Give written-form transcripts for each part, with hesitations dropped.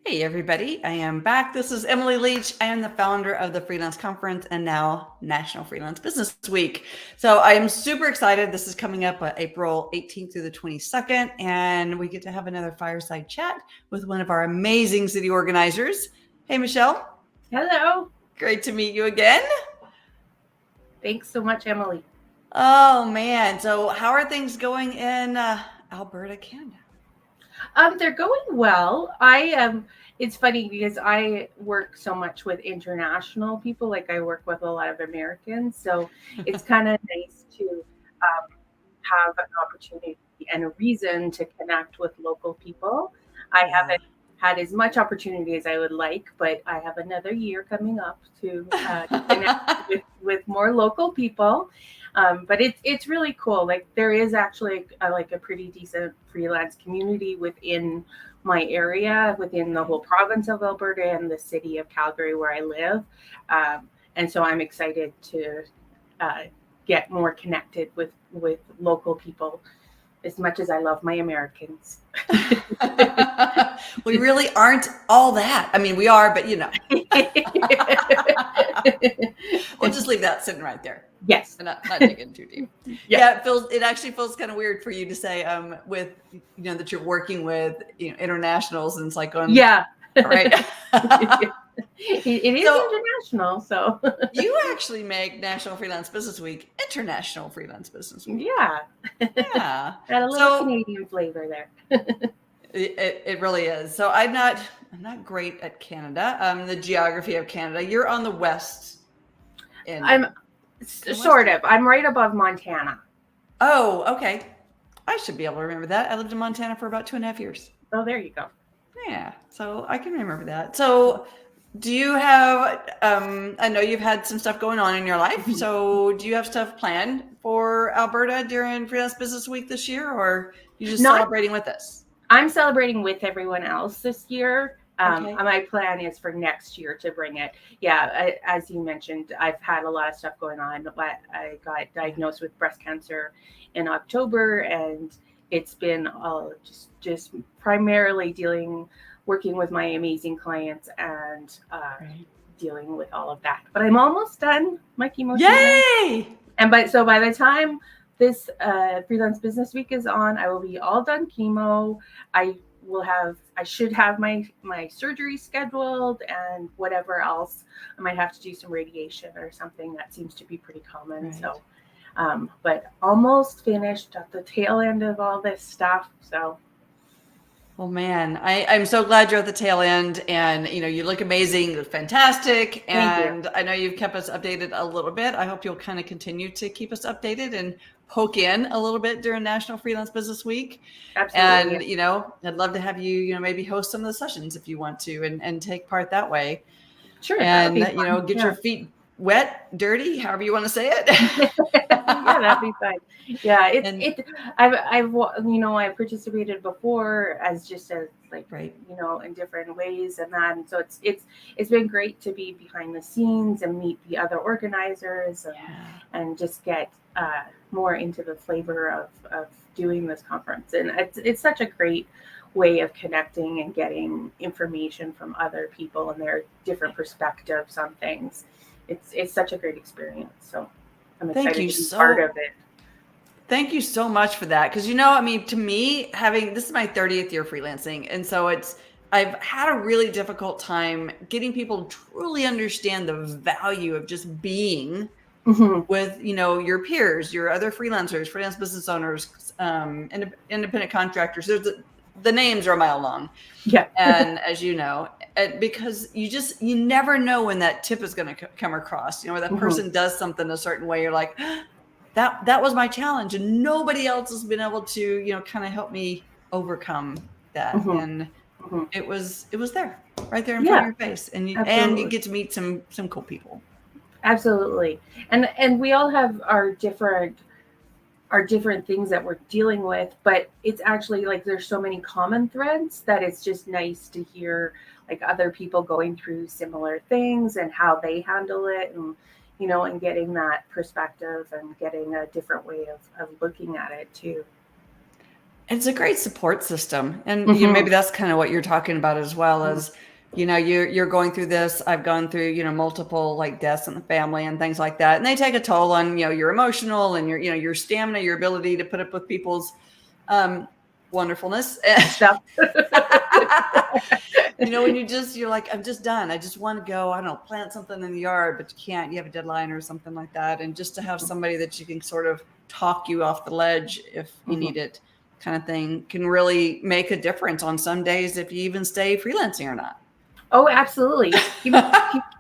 Hey everybody, I am back. This is Emily Leach. I am the founder of the Freelance Conference and now National Freelance Business Week. So I am super excited. This is coming up April 18th through the 22nd, and we get to have another fireside chat with one of our amazing city organizers. Hey, Michelle. Hello. Great to meet you again. Thanks so much, Emily. Oh man, so how are things going in Alberta, Canada? They're going well. It's funny because I work so much with international people. Like I work with a lot of Americans, so it's kind of nice to have an opportunity and a reason to connect with local people. I Yeah. haven't had as much opportunity as I would like, but I have another year coming up to connect with more local people. But it's really cool. Like there is actually like a pretty decent freelance community within my area, within the whole province of Alberta and the city of Calgary where I live. And so I'm excited to uh, get more connected with local people as much as I love my Americans. We really aren't all that. I mean, we are, but we'll just leave that sitting right there Yes. and not digging too deep. Yeah. Yeah, it actually feels kind of weird for you to say with that you're working with internationals, and it's like going, Yeah. all right. It is So international, so you actually make National Freelance Business Week International Freelance Business Week. yeah. Yeah. Got a little So Canadian flavor there. it really is. So I'm not great at Canada. The geography of Canada. You're on the west end of I'm it. The west. sort of. I'm right above Montana. Oh, okay. I should be able to remember that. I lived in Montana for about 2.5 years. Oh, there you go. Yeah, so I can remember that. So, do you have? I know you've had some stuff going on in your life. So, do you have stuff planned for Alberta during Freelance Business Week this year, or you just Not celebrating with us? I'm celebrating with everyone else this year. Okay. My plan is for next year to bring it. Yeah, as you mentioned, I've had a lot of stuff going on. But I got diagnosed with breast cancer in October, and it's been just primarily working with my amazing clients and Right. dealing with all of that. But I'm almost done my chemo treatment, Yay! and by the time this freelance business week is on, I will be all done chemo. I should have my surgery scheduled and whatever else. I might have to do some radiation or something. That seems to be pretty common. Right. So but almost finished at the tail end of all this stuff. So Well, man, I'm so glad you're at the tail end, and you look amazing, you look fantastic, thank you. and I know you've kept us updated a little bit. I hope you'll kind of continue to keep us updated and poke in a little bit during National Freelance Business Week. Absolutely. And I'd love to have you, maybe host some of the sessions if you want to, and take part that way, Sure, that would and be fun. get your Yeah. feet wet, dirty, however you want to say Yeah, that'd it. be fun. Yeah, And I've participated before as just as like right, in different ways and that, and so it's been great to be behind the scenes and meet the other organizers yeah. and just get more into the flavor of doing this conference, and it's such a great way of connecting and getting information from other people and their different perspectives on things. It's such a great experience. So I'm Thank excited you to be part so of it. Thank you so much for that. Because, I mean, to me, having this is my 30th year freelancing. And so I've had a really difficult time getting people to truly understand the value of just being Hmm. with, your peers, your other freelancers, freelance business owners, independent contractors. The names are a mile long. Yeah. And as you know, because you never know when that tip is going to come across, where that Hmm. person does something a certain way. You're like, that was my challenge, and nobody else has been able to kind of help me overcome that. Hmm. And Hmm. it was there, right there in front of Yeah, your face, and you absolutely. get to meet some cool people. Absolutely. And we all have our different things that we're dealing with, but it's actually like there's so many common threads that it's just nice to hear like other people going through similar things and how they handle it, and and getting that perspective and getting a different way of looking at it too. It's a great support system. And maybe Mm-hmm. that's kind of what you're talking about as well as, you're going through this. I've gone through, multiple like deaths in the family and things like that. And they take a toll on, your emotional and your stamina, your ability to put up with people's wonderfulness. Stuff. When you're like, I'm just done. I just want to go, I don't know, plant something in the yard, but you can't, you have a deadline or something like that. And just to have somebody that you can sort of talk you off the ledge if you need it, kind of thing, can really make a difference on some days if you even stay freelancing or not. Oh, absolutely.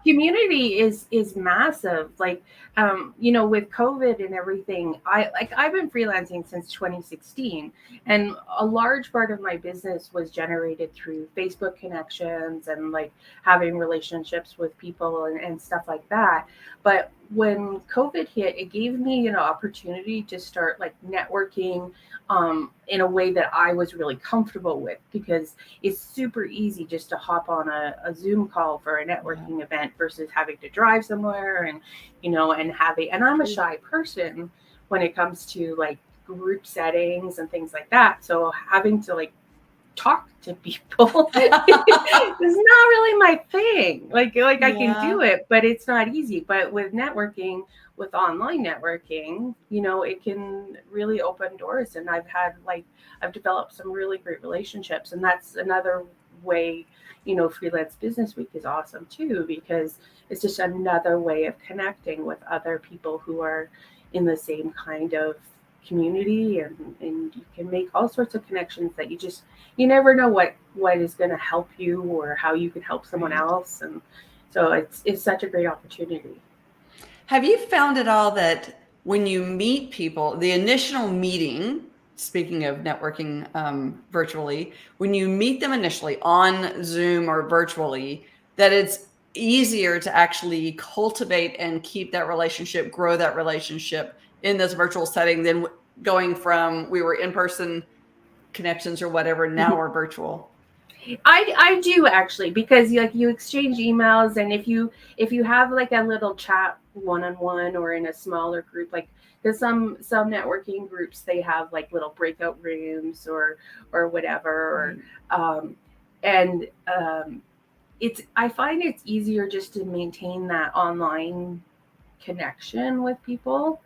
Community is massive. Like, with COVID and everything, I've been freelancing since 2016, and a large part of my business was generated through Facebook connections and like having relationships with people and stuff like that. But when COVID hit, it gave me an opportunity to start like networking in a way that I was really comfortable with, because it's super easy just to hop on a Zoom call for a networking event versus having to drive somewhere and I'm a shy person when it comes to like group settings and things like that. So having to like talk to people is not really my thing. Like I can do it, but it's not easy. But with networking, with online networking, it can really open doors. And I've developed some really great relationships. And that's another way, Freelance Business Week is awesome too, because it's just another way of connecting with other people who are in the same kind of community, and you can make all sorts of connections that you never know what is going to help you or how you can help someone else. And so it's such a great opportunity. Have you found at all that when you meet people, the initial meeting, speaking of networking virtually, when you meet them initially on Zoom or virtually, that it's easier to actually cultivate and keep that relationship, grow that relationship in this virtual setting than going from we were in person connections or whatever, now we're virtual? I do actually, because like you exchange emails, and if you have like a little chat one-on-one or in a smaller group, like there's some networking groups, they have like little breakout rooms or whatever, and I find it's easier just to maintain that online connection with people.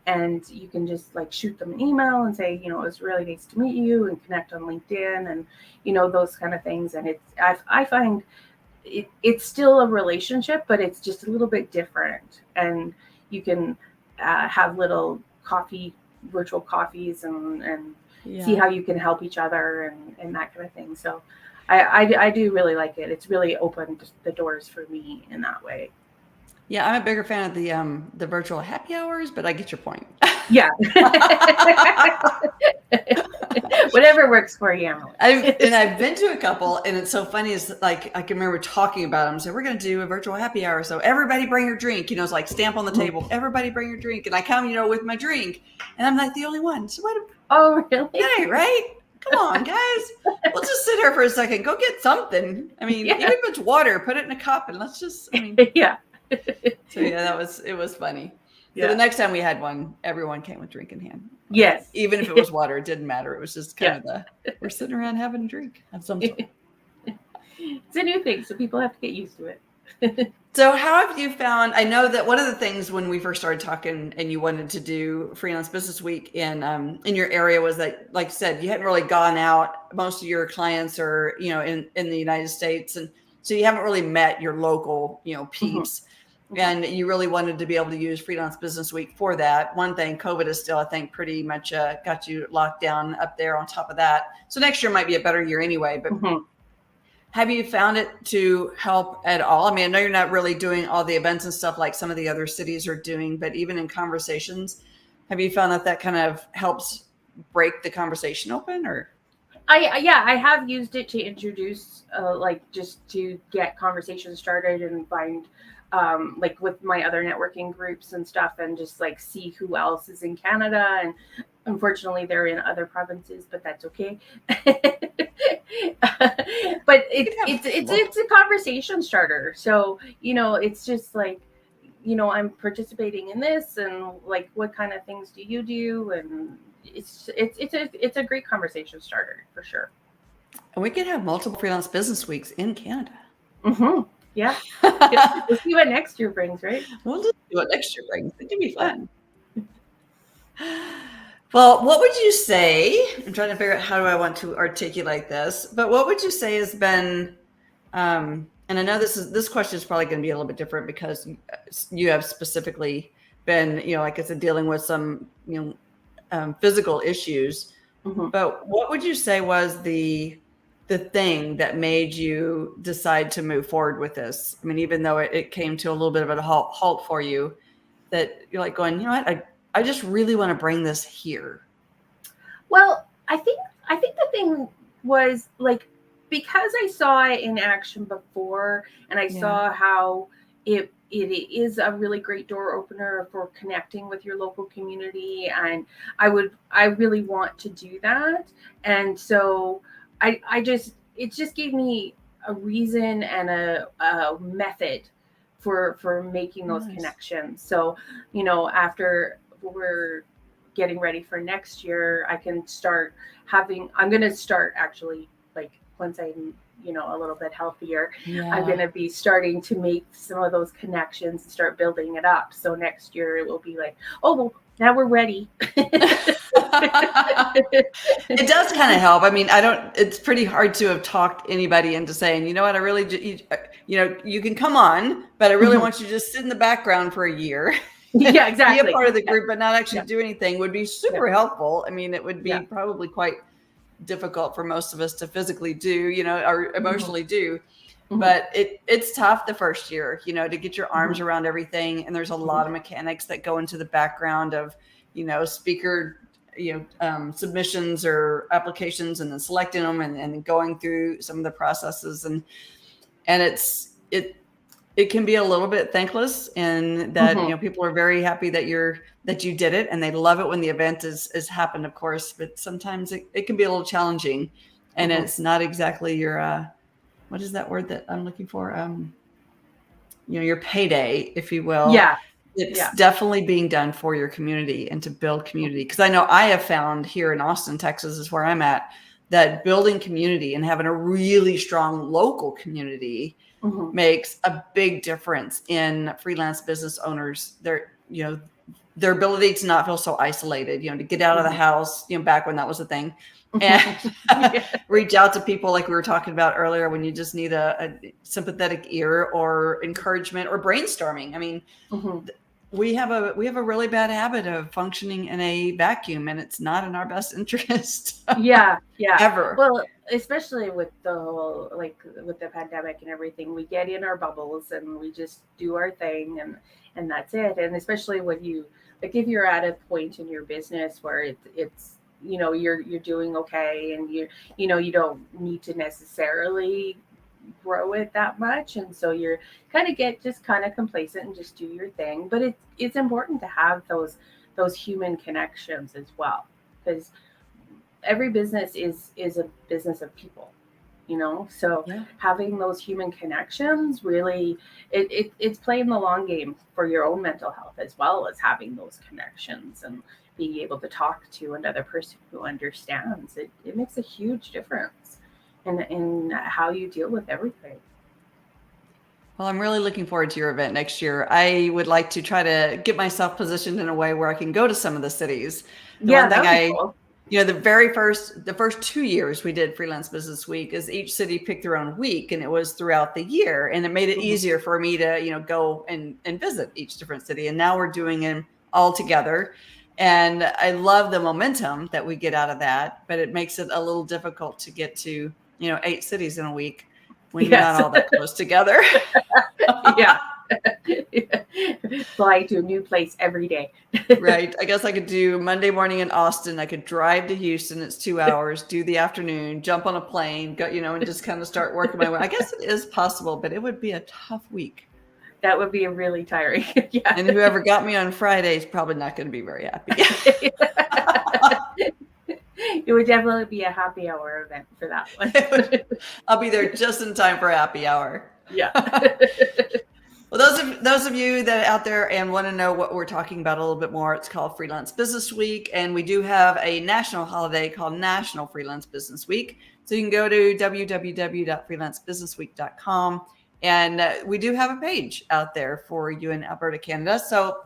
And you can just like shoot them an email and say, it was really nice to meet you, and connect on LinkedIn, and those kind of things. And I find it's still a relationship, but it's just a little bit different. And you can have little virtual coffees, and see how you can help each other, and that kind of thing. So I do really like it. It's really opened the doors for me in that way. Yeah, I'm a bigger fan of the virtual happy hours, but I get your point. Yeah. Whatever works for you, Emily. I've been to a couple, and it's so funny. Is like I can remember talking about them. So we're going to do a virtual happy hour. So everybody bring your drink. It's like stamp on the table. Everybody bring your drink, and I come, with my drink, and I'm like the only one. So what? Oh, really? Hey, right? Come on, guys. We'll just sit here for a second. Go get something. I mean, even if it's water, put it in a cup, and let's just. Yeah. So yeah, it was funny. So the next time we had one, everyone came with drink in hand. Yes. Even if it was water, it didn't matter. It was just kind of we're sitting around having a drink of some sort. It's a new thing, so people have to get used to it. So how have you found, I know that one of the things when we first started talking and you wanted to do Freelance Business Week in your area was that, like you said, you hadn't really gone out. Most of your clients are, in the United States. And so you haven't really met your local, peeps. And you really wanted to be able to use Freelance Business Week for that. One thing, COVID is still, I think, pretty much got you locked down up there on top of that. So next year might be a better year anyway. But have you found it to help at all? I mean, I know you're not really doing all the events and stuff like some of the other cities are doing, but even in conversations, have you found that kind of helps break the conversation open? Or I have used it to introduce, just to get conversations started and find, like with my other networking groups and stuff, and just like see who else is in Canada. And unfortunately, they're in other provinces, but that's okay. But it's a conversation starter. So it's just like, I'm participating in this, and like, what kind of things do you do, and it's a great conversation starter for sure. And we could have multiple freelance business weeks in Canada. Mm-hmm. Yeah. We'll see what next year brings, right? We'll just see what next year brings. It can be fun. Well, what would you say? I'm trying to figure out how do I want to articulate this, but what would you say has been, and I know this question is probably going to be a little bit different because you have specifically been, like I said, dealing with some, physical issues. Mm-hmm. But what would you say was the thing that made you decide to move forward with this? I mean, even though it came to a little bit of a halt for you, that you're like going, you know what, I just really want to bring this here. Well, I think the thing was like, because I saw it in action before, and I saw how it is a really great door opener for connecting with your local community, and I really want to do that. And so it just gave me a reason and a method for making those connections. So, after we're getting ready for next year, I'm going to start actually, like, once I'm, a little bit healthier, I'm going to be starting to make some of those connections and start building it up. So next year it will be like, oh, well, now we're ready. It does kind of help. I mean, it's pretty hard to have talked anybody into saying, you know what, I really, you can come on, but I really want you to just sit in the background for a year. Yeah, exactly. Be a part of the group, but not actually do anything would be super helpful. I mean, it would be probably quite difficult for most of us to physically do, or emotionally do. But it's tough the first year, to get your arms around everything. And there's a lot of mechanics that go into the background of, speaker, submissions or applications, and then selecting them and going through some of the processes. And it can be a little bit thankless, in that, people are very happy that you did it, and they love it when the event is happened, of course, but sometimes it can be a little challenging, and it's not exactly your, what is that word that I'm looking for? Your payday, if you will. Yeah. It's definitely being done for your community and to build community. Because I know I have found here in Austin, Texas is where I'm at, that building community and having a really strong local community makes a big difference in freelance business owners. Their ability to not feel so isolated, to get out of the house, back when that was a thing, and reach out to people like we were talking about earlier, when you just need a sympathetic ear or encouragement or brainstorming. I mean, we have a really bad habit of functioning in a vacuum, and it's not in our best interest. Ever. Well, especially with the whole, like, with the pandemic and everything, we get in our bubbles and we just do our thing, and that's it. And especially when you, like, if you're at a point in your business where it's you're doing okay, and you don't need to necessarily grow it that much, and so you're kind of complacent and just do your thing. But it's important to have those human connections as well, because every business is a business of people, so having those human connections, really, it's playing the long game for your own mental health, as well as having those connections and being able to talk to another person who understands it. It makes a huge difference in how you deal with everything. Well, I'm really looking forward to your event next year. I would like to try to get myself positioned in a way where I can go to some of the cities. One thing cool. The first 2 years we did Freelance Business Week, is each city picked their own week, and it was throughout the year, and it made it easier for me to, go and visit each different city. And now we're doing them all together. And I love the momentum that we get out of that, but it makes it a little difficult to get to, 8 cities in a week when you're not all that close together. Fly to a new place every day. Right. I guess I could do Monday morning in Austin. I could drive to Houston. It's 2 hours, do the afternoon, jump on a plane, go, and just kind of start working my way. I guess it is possible, but it would be a tough week. That would be a really tiring. And whoever got me on Friday is probably not going to be very happy. It would definitely be a happy hour event for that one. I'll be there just in time for happy hour. Yeah. Well, those of you that are out there and want to know what we're talking about a little bit more, it's called Freelance Business Week, and we do have a national holiday called National Freelance Business Week. So you can go to www.freelancebusinessweek.com, and we do have a page out there for you in Alberta, Canada. So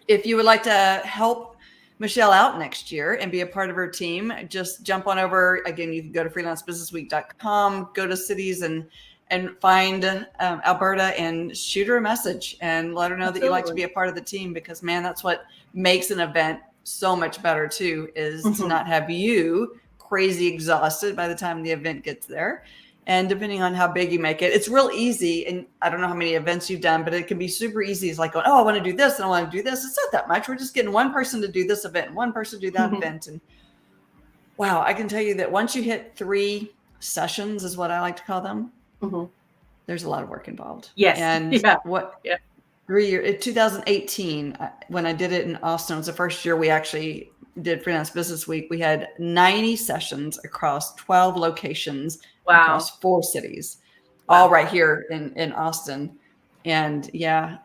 if you would like to help Michelle out next year and be a part of her team, just jump on over. Again, you can go to freelancebusinessweek.com, go to cities and find Alberta and shoot her a message and let her know that you'd like to be a part of the team, because man, that's what makes an event so much better too, is to not have you crazy exhausted by the time the event gets there. And depending on how big you make it, it's real easy. And I don't know how many events you've done, but it can be super easy. It's like, oh, I want to do this and I want to do this. It's not that much. We're just getting one person to do this event, one person to do that event. And wow, I can tell you that once you hit 3 sessions, is what I like to call them, there's a lot of work involved. Yes. And 3 years, in 2018, when I did it in Austin, it was the first year we actually did Freelance Business Week. We had 90 sessions across 12 locations, across 4 cities, all right here in Austin. And yeah,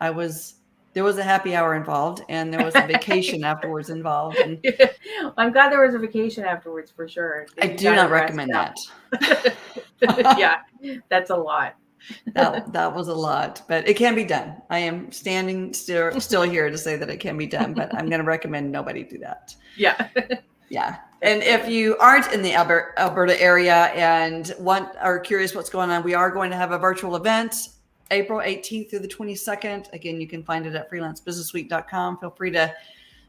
there was a happy hour involved, and there was a vacation afterwards involved. And I'm glad there was a vacation afterwards for sure. I do not recommend that. Yeah, that's a lot. That was a lot, but it can be done. I am standing still here to say that it can be done, but I'm going to recommend nobody do that. Yeah. Yeah. And if you aren't in the Alberta area and are curious what's going on, we are going to have a virtual event April 18th through the 22nd. Again, you can find it at freelancebusinessweek.com. Feel free to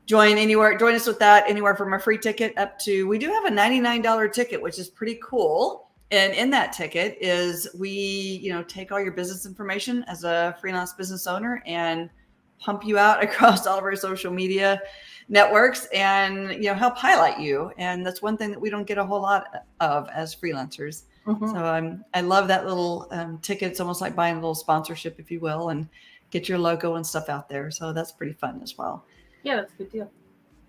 join us with that, anywhere from a free ticket up to, we do have a $99 ticket, which is pretty cool. And in that ticket is we, take all your business information as a freelance business owner and pump you out across all of our social media networks and, help highlight you. And that's one thing that we don't get a whole lot of as freelancers. So I love that little ticket. It's almost like buying a little sponsorship, if you will, and get your logo and stuff out there. So that's pretty fun as well. Yeah, that's a good deal.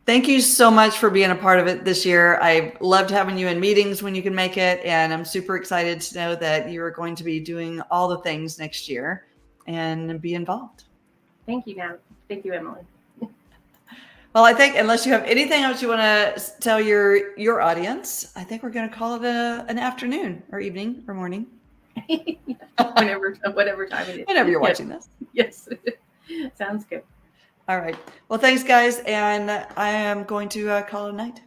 Thank you so much for being a part of it this year. I've loved having you in meetings when you can make it. And I'm super excited to know that you're going to be doing all the things next year and be involved. Thank you, Nat. Thank you, Emily. Well, I think unless you have anything else you want to tell your audience, I think we're going to call it an afternoon or evening or morning. whatever time it is. Whenever you're watching this. Yes. Sounds good. All right. Well, thanks, guys. And I am going to call it a night.